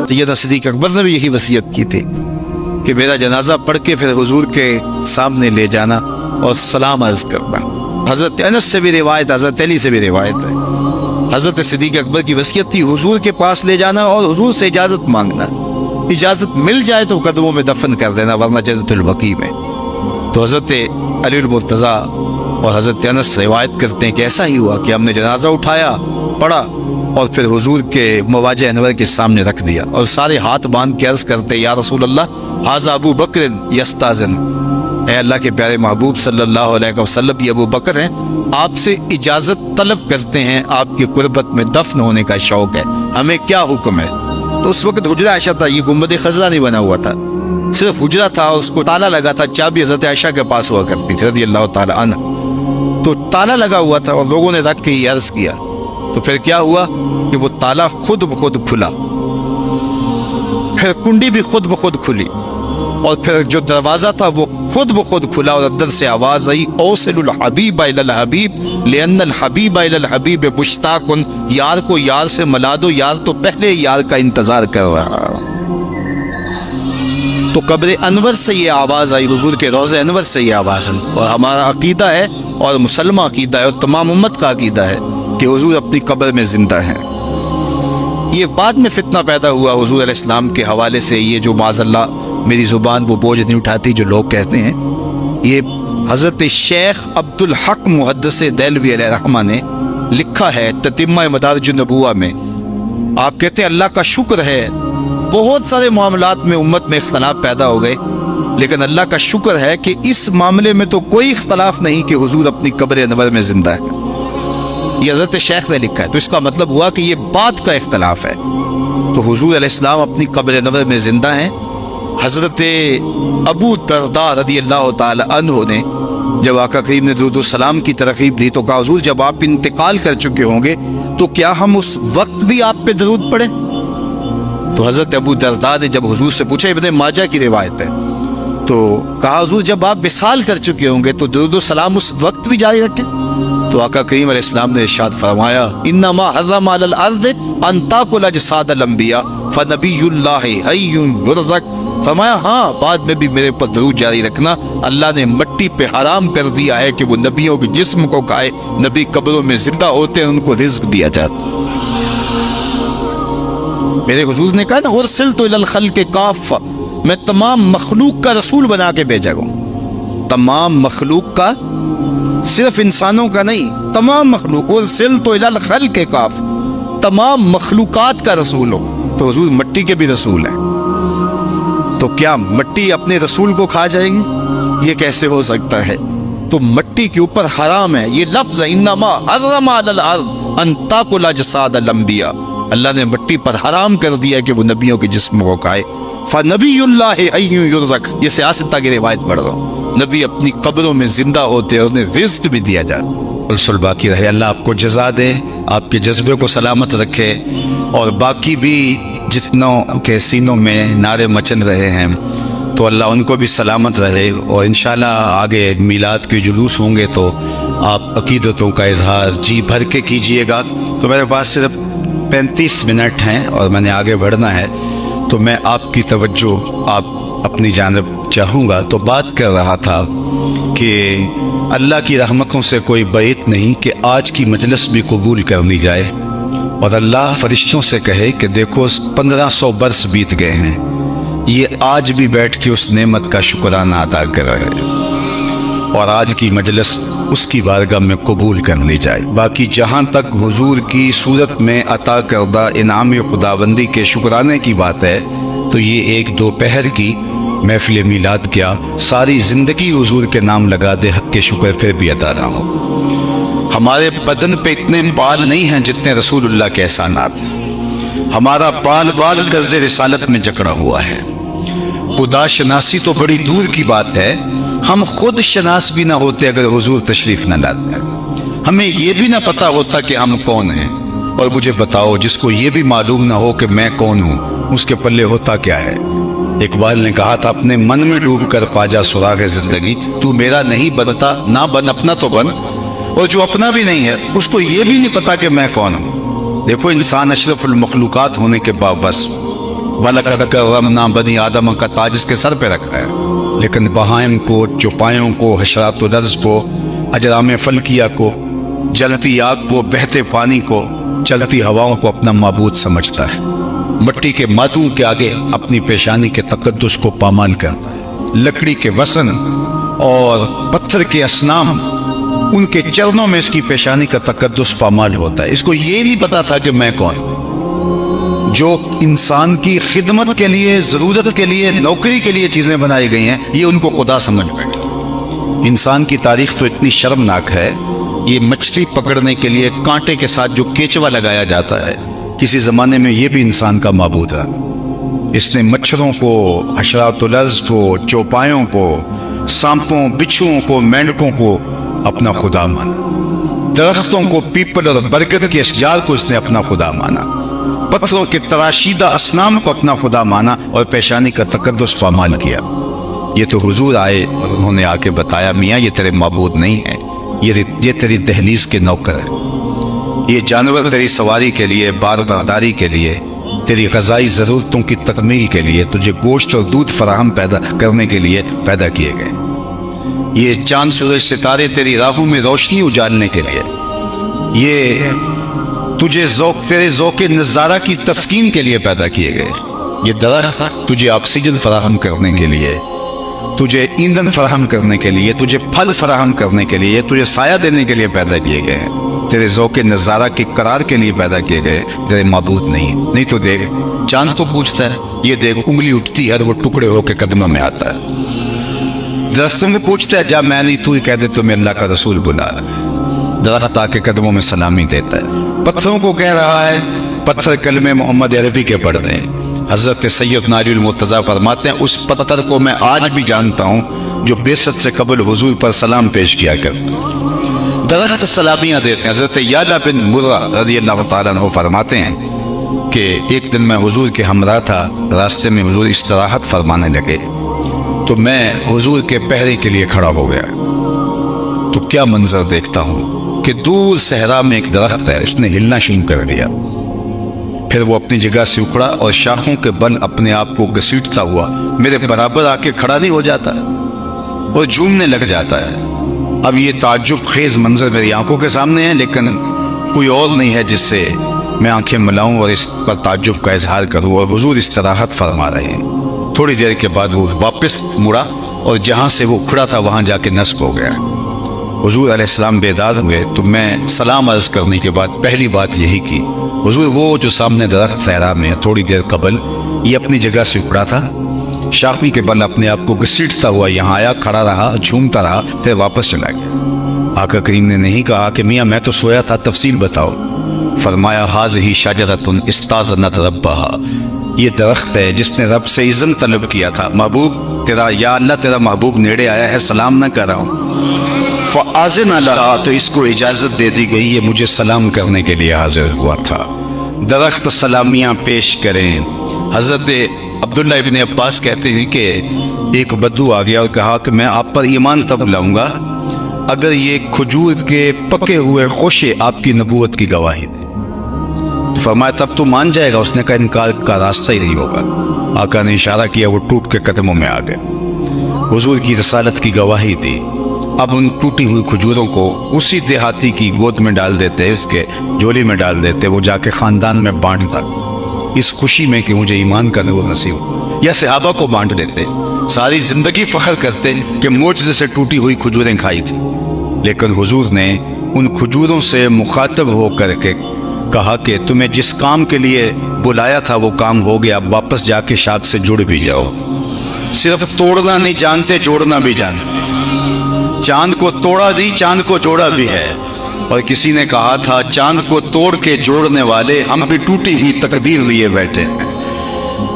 سیدنا صدیق اکبر نے بھی یہی وصیت کی تھی کہ میرا جنازہ پڑھ کے پھر حضور کے سامنے لے جانا اور سلام عرض کرنا۔ حضرت انس سے بھی روایت، حضرت علی سے بھی روایت ہے، حضرت صدیق اکبر کی وصیت تھی حضور کے پاس لے جانا اور حضور سے اجازت مانگنا، اجازت مل جائے تو قدموں میں دفن کر دینا ورنہ جنت البقیع میں۔ تو حضرت علی المرتضیٰ اور حضرت انس روایت کرتے ہیں کہ ایسا ہی ہوا کہ ہم نے جنازہ اٹھایا، پڑھا اور پھر حضور کے مواجہ انور کے سامنے رکھ دیا اور سارے ہاتھ باندھ کے عرض کرتے یا رسول اللہ ھذا ابو بکر یستاذن، اے اللہ کے پیارے محبوب صلی اللہ علیہ وسلم، یہ ابو بکر ہیں، آپ سے اجازت طلب کرتے ہیں، آپ کی قربت میں دفن ہونے کا شوق ہے، ہمیں کیا حکم ہے؟ تو اس وقت حجرہ عائشہ تھا، یہ گنبد خضرا نہیں بنا ہوا تھا، صرف حجرہ تھا، اس کو تالا لگا تھا، چابی حضرت عائشہ کے پاس ہوا کرتی تھی رضی اللہ تعالی عنہ، تو تالا لگا ہوا تھا اور لوگوں نے رکھ کے یہ عرض کیا، تو پھر کیا ہوا کہ وہ تالا خود بخود کھلا، پھر کنڈی بھی خود بخود کھلی، اور پھر جو دروازہ تھا وہ خود بخود کھلا اور اندر سے آواز آئی اوصل الحبیب الی الحبیب لان الحبیب الی الحبیب مشتاق، یار کو یار سے ملا دو، یار تو پہلے یار کا انتظار کر رہا۔ تو قبر انور سے یہ آواز آئی، حضور کے روضہ انور سے یہ آواز آئی، اور ہمارا عقیدہ ہے اور مسلمہ عقیدہ ہے اور تمام امت کا عقیدہ ہے کہ حضور اپنی قبر میں زندہ ہیں۔ یہ بعد میں فتنہ پیدا ہوا حضور علیہ السلام کے حوالے سے، یہ جو معاذ اللہ میری زبان وہ بوجھ نہیں اٹھاتی جو لوگ کہتے ہیں، یہ حضرت شیخ عبد الحق محدث دہلوی علیہ رحمہ نے لکھا ہے تتمہ مدارج النبوہ میں۔ آپ کہتے ہیں اللہ کا شکر ہے بہت سارے معاملات میں امت میں اختلاف پیدا ہو گئے، لیکن اللہ کا شکر ہے کہ اس معاملے میں تو کوئی اختلاف نہیں کہ حضور اپنی قبر انور میں زندہ ہے۔ یہ حضرت شیخ نے لکھا ہے، تو اس کا مطلب ہوا کہ یہ بات کا اختلاف ہے، تو حضور علیہ السلام اپنی قبر انور میں زندہ ہیں۔ حضرت ابو درداء رضی اللہ تعالی عنہ نے جب آقا کریم نے درود السلام کی ترغیب دی تو کہا حضور جب آپ انتقال کر چکے ہوں گے تو کیا ہم اس وقت بھی آپ پہ درود پڑھیں؟ تو حضرت ابو درداء نے جب حضور سے پوچھا، ابن ماجہ کی روایت ہے، تو کہا حضور جب آپ وصال کر چکے ہوں گے تو درود السلام اس وقت بھی جاری رکھیں؟ تو آقا کریم علیہ السلام نے ارشاد فرمایا انما حرم علی الارض ان تاکل اجساد الانبیاء فنبی اللہ حی یرزق، فرمایا ہاں بعد میں بھی میرے پر درود جاری رکھنا، اللہ نے مٹی پہ حرام کر دیا ہے کہ وہ نبیوں کے جسم کو کھائے، نبی قبروں میں زندہ ہوتے ہیں ان کو رزق دیا جاتا۔ میرے حضور نے کہا نا ارسلت الی الخلق کافہ، میں تمام مخلوق کا رسول بنا کے بھیجا ہوں، تمام مخلوق کا، صرف انسانوں کا نہیں، تمام مخلوق، ارسلت الی الخلق کافہ، تمام مخلوقات کا رسول ہوں۔ تو حضور مٹی کے بھی رسول ہیں، تو کیا مٹی اپنے رسول کو کھا جائے گی؟ یہ کیسے ہو سکتا ہے؟ تو مٹی کے اوپر حرام ہے، یہ لفظ ہے انما حرم علی الارض ان تاکل اجساد الانبیاء، اللہ نے مٹی پر حرام کر دیا کہ وہ نبیوں کے جسم کو کھائے۔ فنبی اللہ حی یرزق، یہ سیاستہ کی روایت پڑھ رہا ہوں، نبی اپنی قبروں میں زندہ ہوتے ہیں، انہیں رزق بھی دیا جاتا۔ رسول باقی رہے، اللہ آپ کو جزا دے، آپ کے جذبے کو سلامت رکھے، اور باقی بھی جتنوں کے سینوں میں نعرے مچن رہے ہیں تو اللہ ان کو بھی سلامت رہے، اور انشاءاللہ آگے میلاد کے جلوس ہوں گے تو آپ عقیدتوں کا اظہار جی بھر کے کیجئے گا۔ تو میرے پاس صرف 35 منٹ ہیں اور میں نے آگے بڑھنا ہے، تو میں آپ کی توجہ آپ اپنی جانب چاہوں گا۔ تو بات کر رہا تھا کہ اللہ کی رحمتوں سے کوئی بعید نہیں کہ آج کی مجلس بھی قبول کر لی جائے، اور اللہ فرشتوں سے کہے کہ دیکھو 1500 برس بیت گئے ہیں، یہ آج بھی بیٹھ کے اس نعمت کا شکرانہ ادا کر رہے ہیں، اور آج کی مجلس اس کی بارگاہ میں قبول کر لی جائے۔ باقی جہاں تک حضور کی صورت میں عطا کردہ انعام خداوندی کے شکرانے کی بات ہے تو یہ ایک دوپہر کی محفل میلاد کیا، ساری زندگی حضور کے نام لگا دے، حق کے شکر پھر بھی ادا نہ ہو۔ ہمارے بدن پہ اتنے بال نہیں ہیں جتنے رسول اللہ کے احسانات ہیں، ہمارا بال بال قرض رسالت میں جکڑا ہوا ہے۔ خدا شناسی تو بڑی دور کی بات ہے، ہم خود شناس بھی نہ ہوتے اگر حضور تشریف نہ لاتے، ہمیں یہ بھی نہ پتا ہوتا کہ ہم کون ہیں۔ اور مجھے بتاؤ جس کو یہ بھی معلوم نہ ہو کہ میں کون ہوں، اس کے پلے ہوتا کیا ہے؟ اقبال نے کہا تھا اپنے من میں ڈوب کر پا جا سراغ زندگی، تو میرا نہیں بنتا نہ بن اپنا تو بن، اور جو اپنا بھی نہیں ہے اس کو یہ بھی نہیں پتا کہ میں کون ہوں۔ دیکھو انسان اشرف المخلوقات ہونے کے باوجود وَلَقَدْ كَرَّمْنَا بَنِي آدَمَ کا تاج اس کے سر پہ رکھا ہے، لیکن بہائم کو، چوپایوں کو، حشرات الارض کو، اجرام فلکیہ کو، جلتی آگ کو، بہتے پانی کو، چلتی ہواؤں کو اپنا معبود سمجھتا ہے۔ مٹی کے مادوں کے آگے اپنی پیشانی کے تقدس کو پامال کرتا ہے۔ لکڑی کے وزن اور پتھر کے اصنام، ان کے چرنوں میں اس کی پیشانی کا تقدس پامال ہوتا ہے۔ اس کو یہ نہیں پتا تھا کہ میں کون ہوں۔ جو انسان کی خدمت کے لیے، ضرورت کے لیے، نوکری کے لیے چیزیں بنائی گئی ہیں، یہ ان کو خدا سمجھ بیٹھے۔ انسان کی تاریخ تو اتنی شرمناک ہے، یہ مچھلی پکڑنے کے لیے کانٹے کے ساتھ جو کیچوا لگایا جاتا ہے، کسی زمانے میں یہ بھی انسان کا معبود ہے۔ اس نے مچھروں کو، حشرات الارض کو، چوپایوں کو، سانپوں، بچھوؤں کو، مینڈکوں کو اپنا خدا مانا۔ درختوں کو، پیپل اور برگد کے اشجار کو اس نے اپنا خدا مانا۔ پتھروں کے تراشیدہ اصنام کو اپنا خدا مانا اور پیشانی کا تقدس پامال کیا۔ یہ تو حضور آئے اور انہوں نے آ کے بتایا، میاں یہ تیرے معبود نہیں ہے، یہ تیری دہلیز کے نوکر ہے۔ یہ جانور تیری سواری کے لیے، بار برداری کے لیے، تیری غذائی ضرورتوں کی تکمیل کے لیے، تجھے گوشت اور دودھ فراہم پیدا کرنے کے لیے پیدا کیے گئے۔ یہ چاند، سورج، ستارے تیری راہوں میں روشنی اجالنے کے لیے، یہ تجھے تیرے ذوق نظارہ کی تسکین کے لیے پیدا کیے گئے۔ یہ درخت تجھے آکسیجن فراہم کرنے کے لیے، تجھے ایندھن فراہم کرنے کے لیے، تجھے پھل فراہم کرنے کے لیے، تجھے سایہ دینے کے لیے پیدا کیے گئے ہیں۔ تیرے ذوق نظارہ کے قرار کے لیے پیدا کیے گئے، تیرے معبود نہیں تو دیکھ چاند کو پوچھتا ہے، یہ دیکھ انگلی اٹھتی ہے اور وہ ٹکڑے ہو کے قدموں میں آتا ہے۔ درختوں کو پوچھتا ہے، جا میں نہیں تو ہی کہہ دے تمہیں اللہ کا رسول بلا، درخت آ کے قدموں میں سلامی دیتا ہے۔ پتھروں کو کہہ رہا ہے، پتھر کلمے محمد عربی کے پڑھ دیں۔ حضرت سیدنا علی المرتضیٰ فرماتے ہیں، اس پتھر کو میں آج بھی جانتا ہوں جو بعثت سے قبل حضور پر سلام پیش کیا کرتا۔ درخت سلامیاں دیتے ہیں۔ حضرت یعلا بن مرہ رضی اللہ تعالیٰ عنہ فرماتے ہیں کہ ایک دن میں حضور کے ہمراہ تھا، راستے میں حضور استراحت فرمانے لگے تو میں حضور کے پہرے کے لیے کھڑا ہو گیا۔ تو کیا منظر دیکھتا ہوں کہ دور صحرا میں ایک درخت ہے، اس نے ہلنا شروع کر دیا، پھر وہ اپنی جگہ سے اکھڑا اور شاخوں کے بل اپنے آپ کو گھسیٹتا ہوا میرے برابر آ کے کھڑا نہیں ہو جاتا اور جھومنے لگ جاتا ہے۔ اب یہ تعجب خیز منظر میری آنکھوں کے سامنے ہے، لیکن کوئی اور نہیں ہے جس سے میں آنکھیں ملاؤں اور اس پر تعجب کا اظہار کروں، اور حضور استراحت فرما رہے ہیں۔ تھوڑی دیر کے بعد وہ واپس مڑا اور جہاں سے وہ کھڑا تھا وہاں جا کے نصب ہو گیا۔ حضور علیہ السلام بیدار ہوئے تو میں سلام عرض کرنے کے بعد پہلی بات یہی کی، حضور وہ جو سامنے درخت صحرا میں تھوڑی دیر قبل یہ اپنی جگہ سے اکھڑا تھا، شاخی کے بل اپنے آپ کو گھسیٹتا ہوا یہاں آیا، کھڑا رہا، جھومتا رہا، پھر واپس چلا گیا۔ آقا کریم نے نہیں کہا کہ میاں میں تو سویا تھا، تفصیل بتاؤ۔ فرمایا، ھذہ شجرۃ استاذنت ربھا، یہ درخت ہے جس نے رب سے اذن طلب کیا تھا، محبوب تیرا، یا اللہ تیرا محبوب نیڑے آیا ہے، سلام نہ کر رہا ہوں، فآذن لہا، تو اس کو اجازت دے دی گئی، یہ مجھے سلام کرنے کے لیے حاضر ہوا تھا۔ درخت سلامیاں پیش کریں۔ حضرت عبداللہ ابن عباس کہتے ہیں کہ ایک بدو آ گیا اور کہا کہ میں آپ پر ایمان تب لاؤں گا اگر یہ کھجور کے پکے ہوئے خوشے آپ کی نبوت کی گواہی دیں۔ تو فرمایا تب تو مان جائے گا۔ اس نے کہا انکار کا راستہ ہی نہیں ہوگا۔ آقا نے اشارہ کیا، وہ ٹوٹ کے قدموں میں آ گئے، حضور کی رسالت کی گواہی دی۔ اب ان ٹوٹی ہوئی کھجوروں کو اسی دیہاتی کی گود میں ڈال دیتے، اس کے جولی میں ڈال دیتے، وہ جا کے خاندان میں بانٹتا اس خوشی میں کہ مجھے ایمان کا نور نصیب ہو، یا صحابہ کو بانٹ دیتے، ساری زندگی فخر کرتے کہ معجزے سے ٹوٹی ہوئی کھجوریں کھائی تھی۔ لیکن حضور نے ان کھجوروں سے مخاطب ہو کر کے کہا کہ تمہیں جس کام کے لیے بلایا تھا وہ کام ہو گیا، اب واپس جا کے شاخ سے جڑ بھی جاؤ۔ صرف توڑنا نہیں جانتے، جوڑنا بھی جانتے۔ چاند کو توڑا نہیں، چاند کو جوڑا بھی ہے۔ اور کسی نے کہا تھا چاند کو توڑ کے جوڑنے والے ہم بھی ٹوٹی ہوئی تقدیر لیے بیٹھے ہیں۔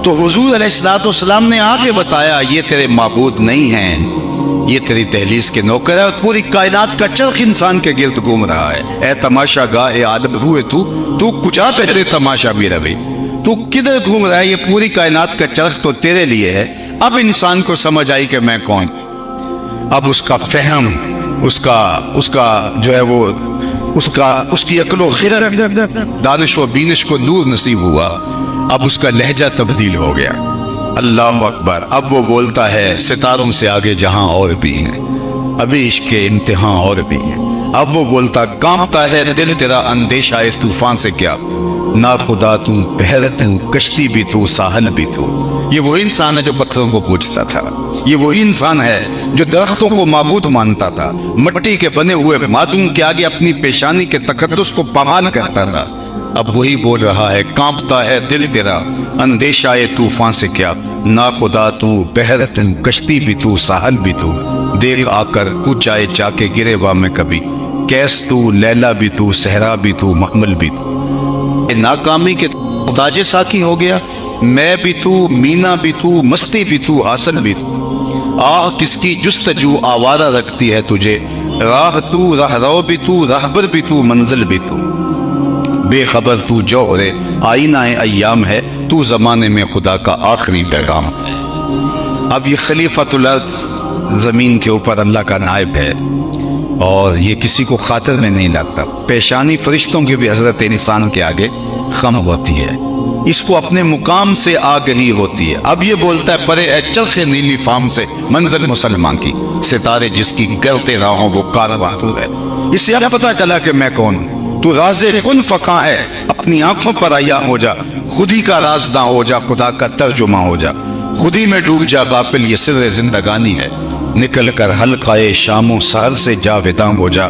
تو حضور علیہ السلام نے آگے بتایا یہ تیرے معبود نہیں ہیں، یہ تیری دہلیز کے نوکر ہے، اور پوری کائنات کا چرخ انسان کے گرد گھوم رہا ہے۔ اے تماشا گاہ عالم روئے تو کجا پہلے تماشا بھی روی، تو کدھر گھوم رہا ہے؟ یہ پوری کائنات کا چرخ تو تیرے لیے ہے۔ اب انسان کو سمجھ آئی کہ میں کون، اب اس کا فہم اس کا جو ہے وہ اس کی عقل و خرد، دانش و بینش کو نور نصیب ہوا. اب اس کا لہجہ تبدیل ہو گیا. اللہ اکبر. اب وہ بولتا ہے ستاروں سے آگے جہاں اور بھی ہیں، ابھی عشق کے امتحان اور بھی ہیں. اب وہ بولتا کانپتا ہے دل تیرا اندیشہ طوفان سے کیا، نا خدا تو بحر تو کشتی بھی تو ساحل بھی تو. یہ وہی انسان ہے جو پتھروں کو پوچھتا تھا. یہ وہی انسان ہے جو درختوں کو معبود مانتا تھا، مٹی کے بنے ہوئے معدوم کے آگے اپنی پیشانی کے تقدس کو پامال کرتا تھا. اب وہی بول رہا ہے کانپتا ہے دل تیرا اندیشہ طوفان سے کیا، نا خدا تو بحر تو کشتی بھی تو ساحل بھی تو. دیکھ آ کر کچھ آئے جا کے گرے وا میں کبھی، کیس تو لیلا بھی تو صحرا بھی تو محمل بھی تو. ناکامی کے تاج ساکی ہو گیا، میں بھی تو مینا بھی تو مستی بھی تو حاصل بھی تو. آہ کس کی جستجو آوارہ رکھتی ہے تجھے، راہ تو راہ رو بھی تو راہبر بھی تو منزل بھی تو. بے خبر تو جوہر آئینہ ایام ہے، تو زمانے میں خدا کا آخری پیغام ہے. اب یہ خلیفۃ الارض، زمین کے اوپر اللہ کا نائب ہے، اور یہ کسی کو خاطر میں نہیں لاتا. پیشانی فرشتوں کی بھی حضرت انسان کے آگے خم ہوتی ہے، اس کو اپنے مقام سے آگہی ہوتی ہے. اب یہ بولتا ہے پرے اے چرخ نیلی فام سے منزل مسلمان کی، ستارے جس کی کرتے راہوں وہ کارواں تو ہے. اس سے اب پتہ چلا کہ میں کون ہوں. تو راز کن فقاں ہے، اپنی آنکھوں پر عیاں ہو جا، خودی کا رازداں ہو جا، خدا کا ترجمہ ہو جا. خودی میں ڈوب جا غافل، یہ سر زندگانی ہے. نکل کر حلقہ شام و سحر سے جاوداں ہو جا.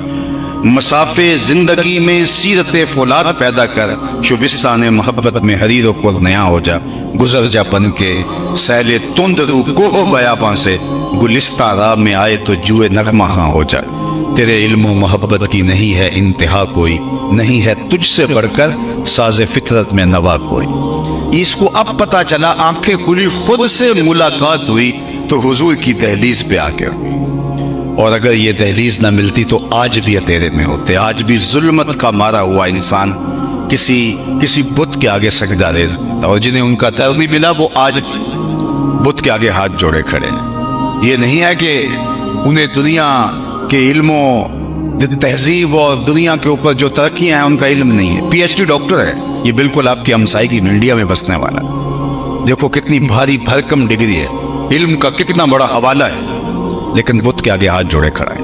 مسافے زندگی میں سیرت فولاد پیدا کر، شبستان محبت میں حریر و پرنیا ہو جا. گزر جا بن کے سیل تند رو کوہ بیاباں سے، گلستہ راہ میں آئے تو جوئے نغمہ ہاں ہو جا. تیرے علم و محبت کی نہیں ہے انتہا کوئی، نہیں ہے تجھ سے بڑھ کر ساز فطرت میں نوا کوئی. اس کو اب پتا چلا، آنکھیں کھلی، خود سے ملاقات ہوئی تو حضور کی دہلیز پہ آ گیا. اور اگر یہ دہلیز نہ ملتی تو آج بھی اندھیرے میں ہوتے. آج بھی ظلمت کا مارا ہوا انسان کسی بت کے آگے سجدہ دے، اور جنہیں ان کا در نہیں ملا وہ آج بت کے آگے ہاتھ جوڑے کھڑے ہیں. یہ نہیں ہے کہ انہیں دنیا کے علم و تہذیب اور دنیا کے اوپر جو ترقیاں ہیں ان کا علم نہیں ہے. پی ایچ ڈی ڈاکٹر ہے، یہ بالکل آپ کی ہمسائی کی انڈیا میں بسنے والا. دیکھو کتنی بھاری بھرکم ڈگری ہے، علم کا کتنا بڑا حوالہ ہے، لیکن بت کے آگے ہاتھ جوڑے کھڑا ہے.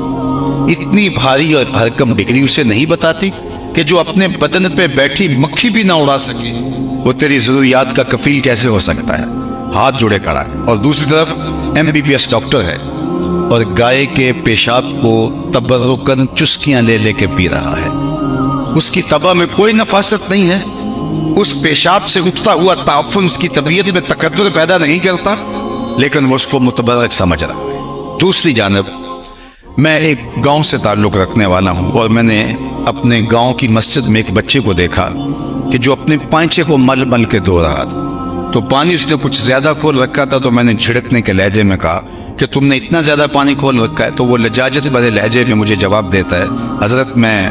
اتنی بھاری اور بھرکم ڈگری اسے نہیں بتاتی کہ جو اپنے بدن پہ بیٹھی مکھی بھی نہ اڑا سکے وہ تیری ضروریات کا کفیل کیسے ہو سکتا ہے. ہاتھ جوڑے کھڑا ہے. اور دوسری طرف MBBS ڈاکٹر ہے اور گائے کے پیشاب کو تبرکن چسکیاں لے لے کے پی رہا ہے. اس کی طبع میں کوئی نفاست نہیں ہے، اس پیشاب سے اٹھتا ہوا تعفن اس کی طبیعت میں تقدر پیدا نہیں کرتا، لیکن وہ اس کو متبرک سمجھ رہا ہے. دوسری جانب میں ایک گاؤں سے تعلق رکھنے والا ہوں، اور میں نے اپنے گاؤں کی مسجد میں ایک بچے کو دیکھا کہ جو اپنے پائنچے کو مل مل کے دھو رہا تھا. تو پانی اس نے کچھ زیادہ کھول رکھا تھا، تو میں نے جھڑکنے کے لہجے میں کہا کہ تم نے اتنا زیادہ پانی کھول رکھا ہے. تو وہ لجاجت بھرے لہجے میں مجھے جواب دیتا ہے، حضرت میں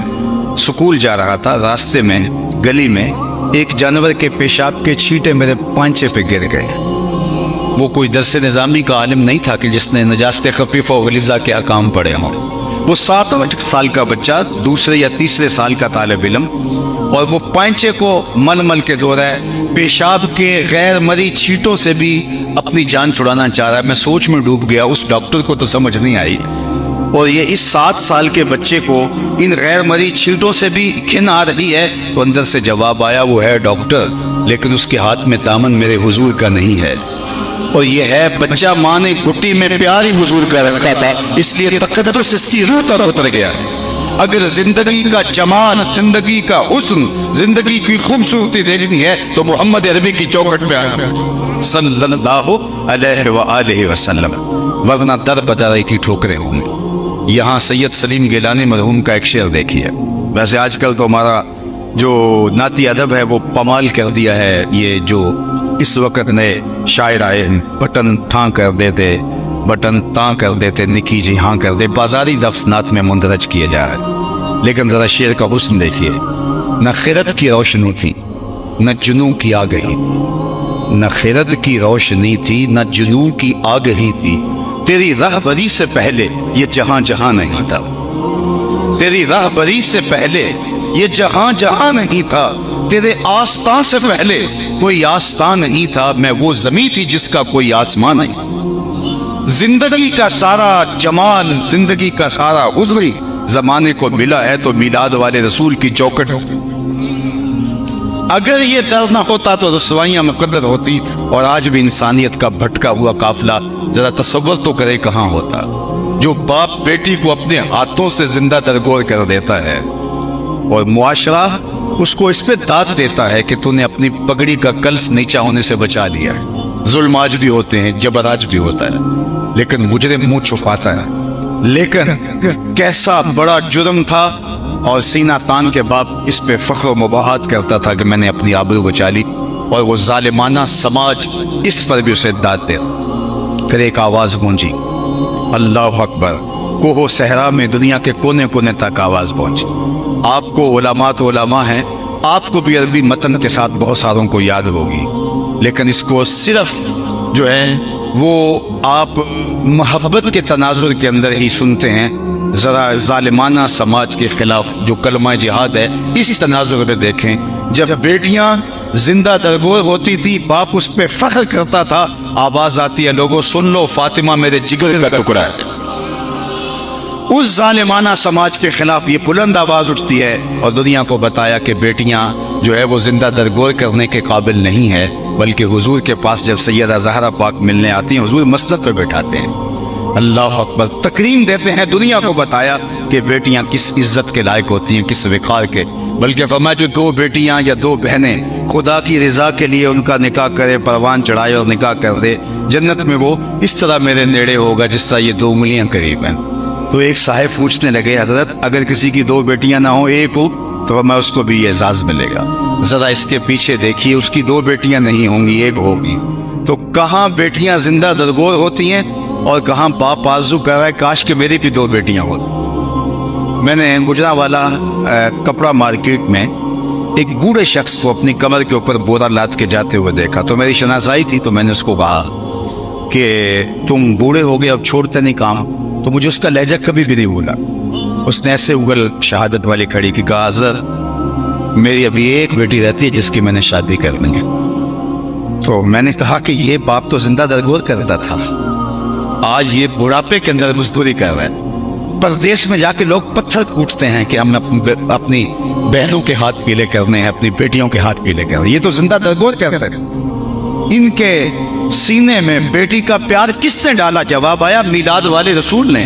سکول جا رہا تھا، راستے میں گلی میں ایک جانور کے پیشاب کے چھینٹے میرے پائنچے پہ گر گئے. وہ کوئی درس نظامی کا عالم نہیں تھا کہ جس نے نجاست خفیفہ و غلیظہ کے احکام پڑھے ہوں. وہ 7 سال کا بچہ، دوسرے یا تیسرے سال کا طالب علم، اور وہ پائنچے کو مل مل کے دھو رہا ہے، پیشاب کے غیر مری چھینٹوں سے بھی اپنی جان چھڑانا چاہ رہا ہے. میں سوچ میں ڈوب گیا. اس ڈاکٹر کو تو سمجھ نہیں آئی، اور یہ اس 7 سال کے بچے کو ان غیر مری چھینٹوں سے بھی گھن آ رہی ہے. تو اندر سے جواب آیا، وہ ہے ڈاکٹر لیکن اس کے ہاتھ میں دامن میرے حضور کا نہیں ہے، اور یہ ہے بچہ ماں نے گھٹی میں پیاری حضور کا رکھا تھا، اس لیے تقدس اس کی روح تک اتر گیا. اگر زندگی کا جمال، زندگی کا حسن، زندگی کی خوبصورتی دیکھنی ہے تو محمد عربی کی چوکھٹ پہ آیا صلی اللہ علیہ وآلہ وسلم، ورنہ در بدر کی ٹھوکریں ہوں گی. یہاں سید سلیم گیلانی مرحوم کا ایک شعر دیکھیے. ویسے آج کل تو ہمارا جو نعتی ادب ہے وہ پمال کر دیا ہے. یہ جو اس وقت نئے شاعر آئے ہیں، بٹن ٹھاں کر دیتے، بٹن تاں کر دیتے، نکی جی ہاں کر دے، بازاری لفظ نعت میں مندرج کیے جا رہے ہیں. لیکن ذرا شعر کا حسن دیکھیے. نہ خرد کی روشنی تھی نہ جنوں کی آگہی تھی، نہ خرد کی روشنی تھی نہ جنوں کی آگہی تھی، تیری رہبری سے پہلے یہ جہاں جہاں نہیں تھا. تیری راہبری سے پہلے یہ جہاں جہاں نہیں تھا، تیرے آستان سے پہلے کوئی آستان نہیں تھا، میں وہ زمین تھی جس کا کوئی آسمان نہیں۔ زندگی کا سارا جمال، زندگی کا سارا حسن زمانے کو ملا ہے تو میلاد والے رسول کی چوکٹ ہو۔ اگر یہ درد نہ ہوتا تو رسوائیاں مقدر ہوتی، اور آج بھی انسانیت کا بھٹکا ہوا قافلہ ذرا تصور تو کرے کہاں ہوتا۔ جو باپ بیٹی کو اپنے ہاتھوں سے زندہ درگور کر دیتا ہے اور معاشرہ اس کو اس پہ داد دیتا ہے کہ تو نے اپنی پگڑی کا کلس نیچا ہونے سے بچا لیا ہے۔ ظلم آج بھی ہوتے ہیں، جبر آج بھی ہوتا ہے، لیکن مجرم منہ چھپاتا ہے۔ لیکن کیسا بڑا جرم تھا، اور سینہ تان کے باپ اس پہ فخر و مباحات کرتا تھا کہ میں نے اپنی آبرو بچا لی، اور وہ ظالمانہ سماج اس پر بھی اسے داد دے۔ پھر ایک آواز گونجی، اللہ اکبر۔ کوہ صحرا میں دنیا کے کونے کونے تک آواز پہنچی۔ آپ کو علماء تو علماء ہیں، آپ کو بھی عربی متن کے ساتھ بہت ساروں کو یاد ہوگی، لیکن اس کو صرف جو ہے وہ آپ محبت کے تناظر کے اندر ہی سنتے ہیں۔ ذرا ظالمانہ سماج کے خلاف جو کلمہ جہاد ہے اس تناظر میں دیکھیں۔ جب بیٹیاں زندہ درگور ہوتی تھی، باپ اس پہ فخر کرتا تھا، آواز آتی ہے لوگوں سن لو، فاطمہ میرے جگر کا ٹکڑا ہے۔ اس ظالمانہ سماج کے خلاف یہ بلند آواز اٹھتی ہے، اور دنیا کو بتایا کہ بیٹیاں جو ہے وہ زندہ درگور کرنے کے قابل نہیں ہے، بلکہ حضور کے پاس جب سیدہ زہرا پاک ملنے آتی ہیں حضور مسند پہ بیٹھاتے ہیں۔ اللہ اکبر، تکریم دیتے ہیں، دنیا کو بتایا کہ بیٹیاں کس عزت کے لائق ہوتی ہیں، کس وقار کے۔ بلکہ فرمایا جو دو بیٹیاں یا دو بہنیں خدا کی رضا کے لیے ان کا نکاح کرے، پروان چڑھائے اور نکاح کر دے، جنت میں وہ اس طرح میرے نیڑے ہوگا جس طرح یہ 2 انگلیاں قریب ہیں۔ تو ایک صاحب پوچھنے لگے حضرت اگر کسی کی 2 بیٹیاں نہ ہوں، ایک ہو تو میں اس کو بھی یہ اعزاز ملے گا۔ ذرا اس کے پیچھے دیکھیے، اس کی 2 بیٹیاں نہیں ہوں گی، ایک ہوگی۔ تو کہاں بیٹیاں زندہ درگور ہوتی ہیں اور کہاں باپ آرزو کر رہا ہے کاش کہ میری بھی 2 بیٹیاں ہوتی۔ میں نے گجرانوالا کپڑا مارکیٹ میں ایک بوڑھے شخص کو اپنی کمر کے اوپر بورا لاد کے جاتے ہوئے دیکھا، تو میری شناسائی تھی، تو میں نے اس کو کہا کہ تم بوڑھے ہو گئے اب چھوڑتے نہیں کام؟ تو مجھے اس کا لہجہ کبھی بھی نہیں بھولا۔ اس نے ایسے اگل شہادت والی کھڑی کی، کہا حضرت میری ابھی ایک بیٹی رہتی ہے جس کی میں نے شادی کرنی ہے۔ تو میں نے کہا کہ یہ باپ تو زندہ درگور کرتا تھا، آج یہ بڑھاپے کے اندر مزدوری کر رہا ہے۔ پردیس میں جا کے لوگ پتھر کوٹتے ہیں کہ ہم اپنی بہنوں کے ہاتھ پیلے کرنے ہیں، اپنی بیٹیوں کے ہاتھ پیلے کرنے ہیں، یہ تو زندہ درگور کرتے ہیں۔ ان کے سینے میں بیٹی کا پیار کس نے ڈالا؟ جواب آیا میلاد والے رسول نے۔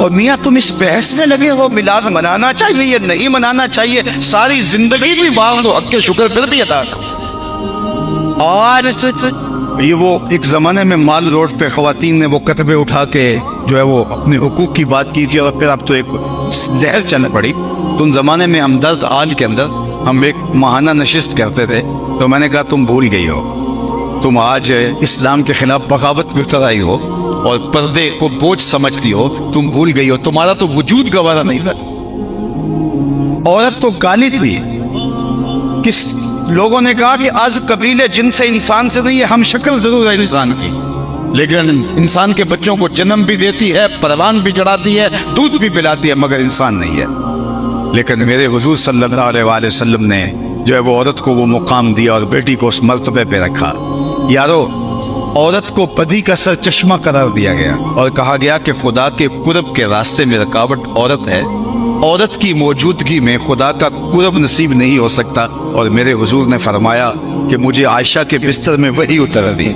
اور میاں تم اس بحث میں لگے ہو میلاد منانا چاہیے یا نہیں منانا چاہیے، ساری زندگی بھی باغ دو، حق کے شکر پھر بھی ادا کرو۔ اور یہ وہ ایک زمانے میں مال روڈ پہ خواتین نے وہ کتبے اٹھا کے جو ہے وہ اپنے حقوق کی بات کی تھی، اور پھر اب تو ایک لہر چل پڑی۔ تو ان زمانے میں ہمدرد آل کے اندر ہم ایک ماہانہ نشست کرتے تھے، تو میں نے کہا تم بھول گئی ہو، تم آج اسلام کے خلاف بغاوت میں اتر آئی ہو اور پردے کو بوجھ سمجھتی ہو، تم بھول گئی ہو، تمہارا تو وجود گوارا نہیں تھا۔ عورت تو گالی تھی، کس لوگوں نے کہا کہ آج قبیلے جن سے انسان سے نہیں ہے، ہم شکل ضرور ہے انسان کی، لیکن انسان کے بچوں کو جنم بھی دیتی ہے، پروان بھی چڑھاتی ہے، دودھ بھی پلاتی ہے، مگر انسان نہیں ہے۔ لیکن میرے حضور صلی اللہ علیہ وآلہ وسلم نے جو ہے وہ عورت کو وہ مقام دیا اور بیٹی کو اس مرتبے پہ رکھا۔ یارو، عورت کو بدی کا سر چشمہ قرار دیا گیا اور کہا گیا کہ خدا کے قرب کے راستے میں رکاوٹ عورت ہے، عورت کی موجودگی میں خدا کا قرب نصیب نہیں ہو سکتا۔ اور میرے حضور نے فرمایا کہ مجھے عائشہ کے بستر میں وہی اتر دی،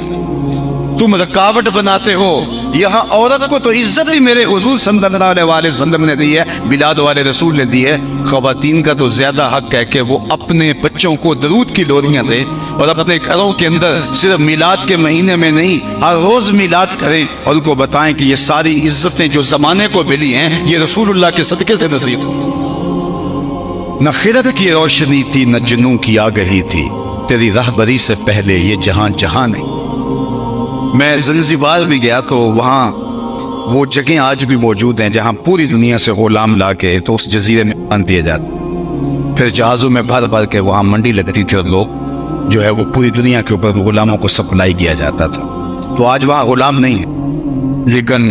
تم رکاوٹ بناتے ہو۔ یہاں عورت کو تو عزت ہی میرے حضور صلی اللہ علیہ وآلہ وسلم نے دی ہے، میلاد والے رسول نے دی ہے۔ خواتین کا تو زیادہ حق ہے کہ وہ اپنے بچوں کو درود کی ڈوریاں دیں اور اپنے گھروں کے اندر صرف میلاد کے مہینے میں نہیں، ہر روز میلاد کریں اور ان کو بتائیں کہ یہ ساری عزتیں جو زمانے کو ملی ہیں یہ رسول اللہ کے صدقے سے نصیب ہیں۔ نہ خرد کی روشنی تھی نہ جنوں کی آگہی تھی، تیری رہبری سے پہلے یہ جہاں جہاں نہیں۔ میں زنزبار بھی گیا تو وہاں وہ جگہیں آج بھی موجود ہیں جہاں پوری دنیا سے غلام لا کے تو اس جزیرے میں باندھ دیے جاتے، پھر جہازوں میں بھر بھر کے وہاں منڈی لگتی تھی اور لوگ جو ہے وہ پوری دنیا کے اوپر غلاموں کو سپلائی کیا جاتا تھا۔ تو آج وہاں غلام نہیں ہے، لیکن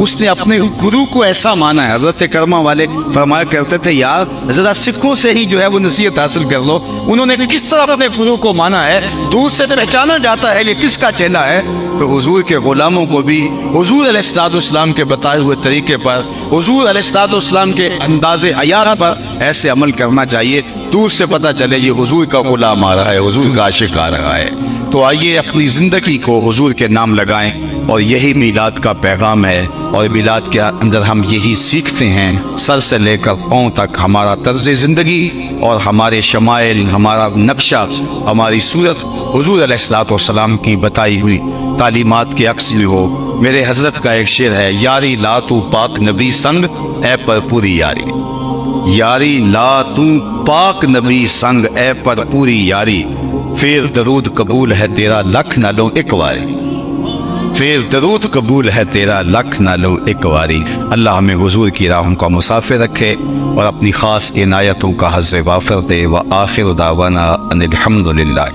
اس نے اپنے گرو کو ایسا مانا ہے. حضرت کرما والے فرمایا کرتے تھے یار ذرا سکھوں سے ہی جو ہے وہ نصیحت حاصل کر لو, انہوں نے کس طرح اپنے گرو کو مانا ہے, دور سے پہچانا جاتا ہے یہ کس کا چیلا ہے. تو حضور کے غلاموں کو بھی حضور علیہ الصلوۃ والسلام کے بتائے ہوئے طریقے پر, حضور علیہ الصلوۃ والسلام کے انداز حیات پر ایسے عمل کرنا چاہیے. دور سے پتہ چلے یہ حضور کا غلام آ رہا ہے, حضور کا عاشق آ رہا ہے. تو آئیے اپنی زندگی کو حضور کے نام لگائیں, اور یہی میلاد کا پیغام ہے. اور میلاد کے اندر ہم یہی سیکھتے ہیں, سر سے لے کر پاؤں تک ہمارا طرز زندگی اور ہمارے شمائل, ہمارا نقشہ, ہماری صورت حضور علیہ الصلوۃ والسلام کی بتائی ہوئی تعلیمات کے عکس میں ہو. میرے حضرت کا ایک شعر ہے, یاری لا تو پاک نبی سنگ اے پر پوری یاری. یاری لا تو پاک نبی سنگ اے پر پوری یاری, پھر درود قبول ہے تیرا لکھ نہ لو ایک واری. پھر درود قبول ہے تیرا لکھ نہ لو ایک واری. اللہ ہمیں حضور کی راہوں کا مسافر رکھے اور اپنی خاص عنایتوں کا حظ وافر دے. وآخر دعوانا ان الحمد للہ.